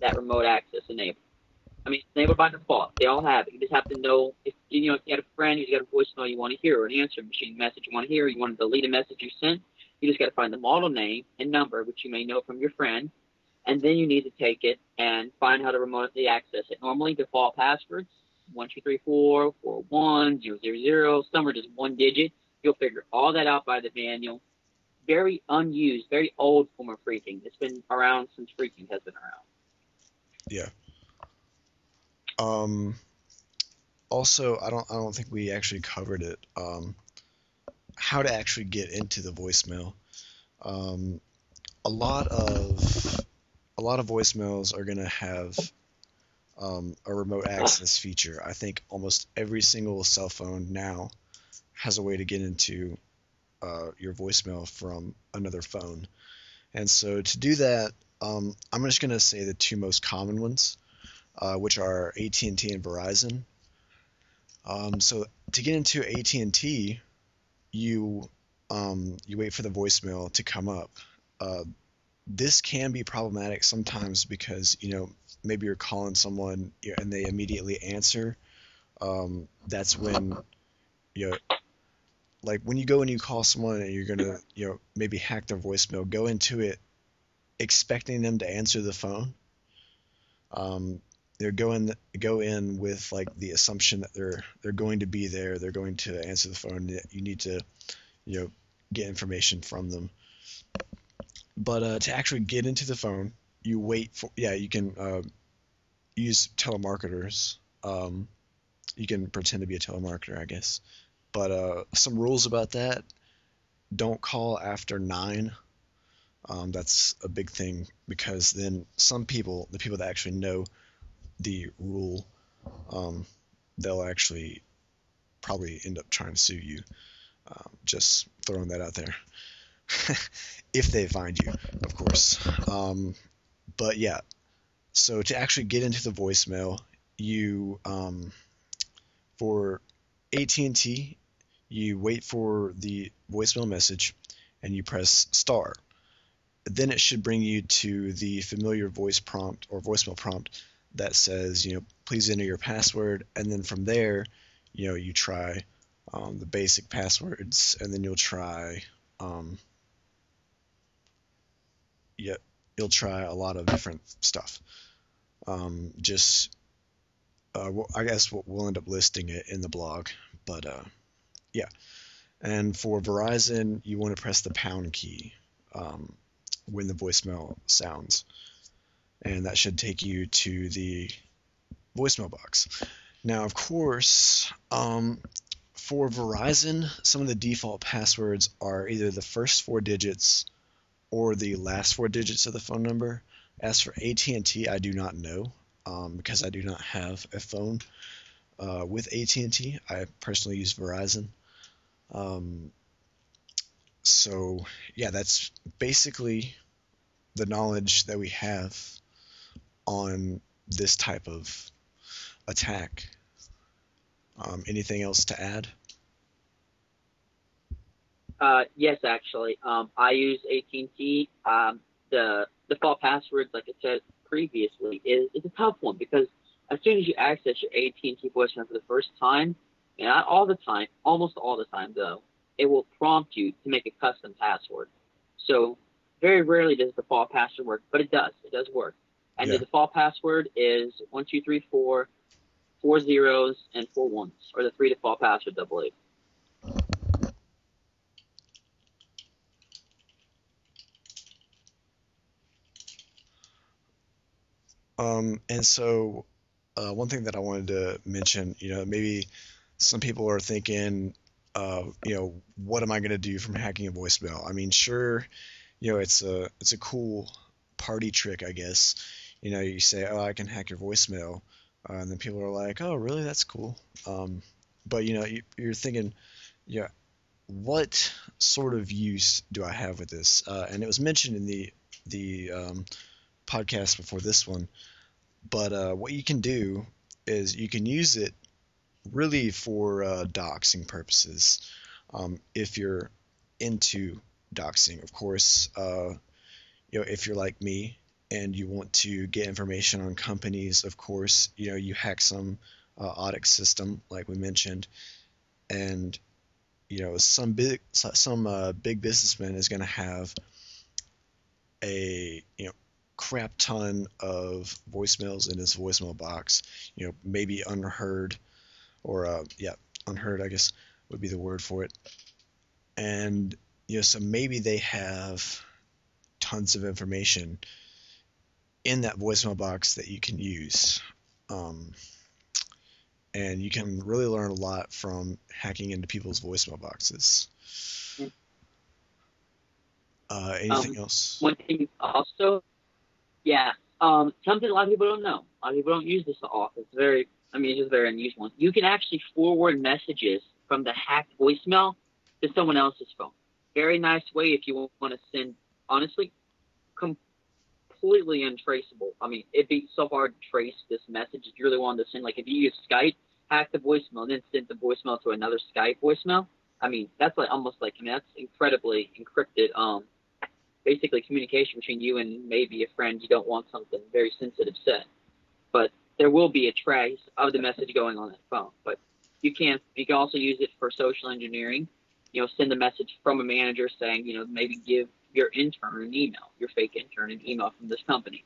that remote access enabled. I mean, it's enabled by default. They all have it. You just have to know if if you got a friend who's got a voicemail you want to hear, or an answering machine message you want to hear, or you want to delete a message you sent. You just got to find the model name and number, which you may know from your friend, and then you need to take it and find how to remotely access it. Normally, default passwords 1234410000. Some are just one digit. You'll figure all that out by the manual. Very unused, very old form of phreaking. It's been around since phreaking has been around. Yeah. Um, Also, I don't think we actually covered it. How to actually get into the voicemail. Um, a lot of a lot of voicemails are gonna have a remote access feature. I think almost every single cell phone now has a way to get into your voicemail from another phone. And so to do that, I'm just gonna say the two most common ones, which are AT&T and T and Verizon. So to get into AT&T, you wait for the voicemail to come up. Uh, this can be problematic sometimes because maybe you're calling someone and they immediately answer. That's when you know, like when you go and you call someone and you're gonna maybe hack their voicemail, go into it expecting them to answer the phone. Um, they're go in with like the assumption that they're going to be there, they're going to answer the phone. You need to you know get information from them. But to actually get into the phone, you wait for you can use telemarketers. You can pretend to be a telemarketer, I guess. But some rules about that: don't call after 9. That's a big thing because then some people, the people that actually know the rule, um, they'll actually probably end up trying to sue you. Just throwing that out there. If they find you, of course. But yeah, so to actually get into the voicemail, you for AT&T, you wait for the voicemail message and you press star. Then it should bring you to the familiar voice prompt or voicemail prompt that says, please enter your password. And then from there, you try the basic passwords, and then um, yeah, you'll try a lot of different stuff. Just well, I guess we'll end up listing it in the blog, but yeah. And for Verizon, you want to press the pound key um, when the voicemail sounds, and that should take you to the voicemail box. Now, of course, for Verizon, some of the default passwords are either the first 4 digits or the last 4 digits of the phone number. As for AT&T, I do not know because I do not have a phone with AT&T. I personally use Verizon. Um, so yeah, that's basically the knowledge that we have on this type of attack. Anything else to add? Yes, actually. I use AT&T. The default passwords, like I said previously, is a tough one because as soon as you access your AT&T voicemail for the first time, and not all the time, almost all the time though, it will prompt you to make a custom password. So very rarely does the default password work, but it does. It does work. And the Yeah. default password is 1234, 4 zeros, and 4 ones, or the three default passwords, I believe. And so one thing that I wanted to mention, maybe some people are thinking, what am I going to do from hacking a voicemail? I mean, sure, it's a cool party trick, I guess. You say, oh, I can hack your voicemail, and then people are like, oh, really? That's cool. But you're thinking, yeah, what sort of use do I have with this? And it was mentioned in the podcast before this one. But what you can do is you can use it really for doxing purposes. If you're into doxing, of course, if you're like me and you want to get information on companies, of course, you hack some audit system, like we mentioned, and some big businessman is going to have a crap ton of voicemails in his voicemail box, maybe unheard, or yeah, unheard, I guess would be the word for it. And so maybe they have tons of information in that voicemail box that you can use. Um, and you can really learn a lot from hacking into people's voicemail boxes. Anything Um, else? One thing also, yeah, something a lot of people don't know. A lot of people don't use this often. It's just a very unusual. You can actually forward messages from the hacked voicemail to someone else's phone. Very nice way if you want to send, honestly, completely untraceable. It'd be so hard to trace this message if you really wanted to send. Like if you use Skype, hack the voicemail, and then send the voicemail to another Skype voicemail. That's like almost like that's incredibly encrypted. Basically communication between you and maybe a friend. You don't want something very sensitive said, but there will be a trace of the message going on that phone. But you can also use it for social engineering. Send a message from a manager saying, maybe give your intern an email, your fake intern an email from this company,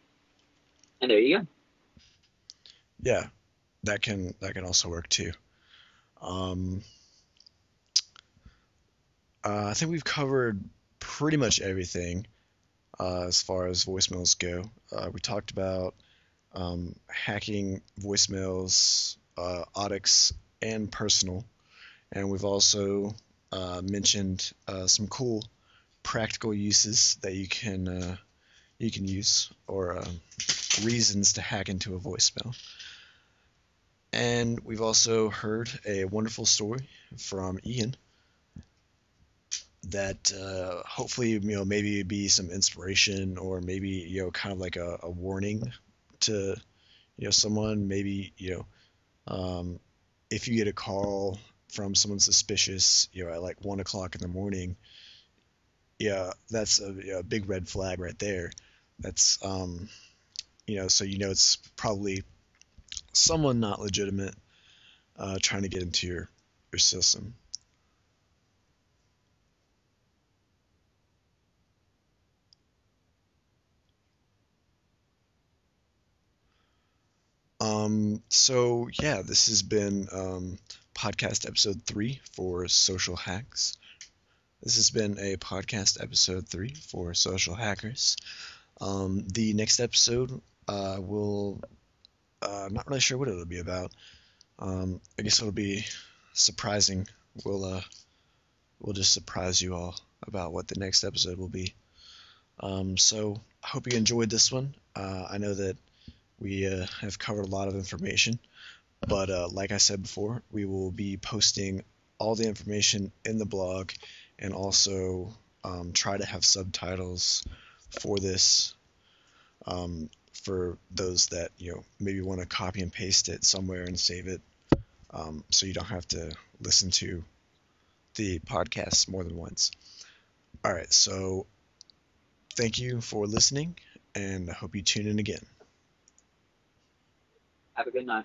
and there you go. Yeah, that can also work too. Um, I think we've covered pretty much everything as far as voicemails go. We talked about hacking voicemails, audits, and personal, and we've also mentioned some cool practical uses that you can use, or reasons to hack into a voicemail. And we've also heard a wonderful story from Ian that hopefully maybe be some inspiration, or maybe kind of like a warning to someone. Maybe if you get a call from someone suspicious at like 1 o'clock in the morning, yeah, that's a big red flag right there. That's so it's probably someone not legitimate trying to get into your system. So yeah, this has been podcast episode 3 for social hacks. This has been a podcast episode 3 for social hackers. The next episode will I'm not really sure what it'll be about. I guess it'll be surprising. We'll just surprise you all about what the next episode will be. So I hope you enjoyed this one. I know that we have covered a lot of information, but like I said before, we will be posting all the information in the blog, and also try to have subtitles for this, for those that maybe want to copy and paste it somewhere and save it, so you don't have to listen to the podcast more than once. All right, so thank you for listening, and I hope you tune in again. Have a good night.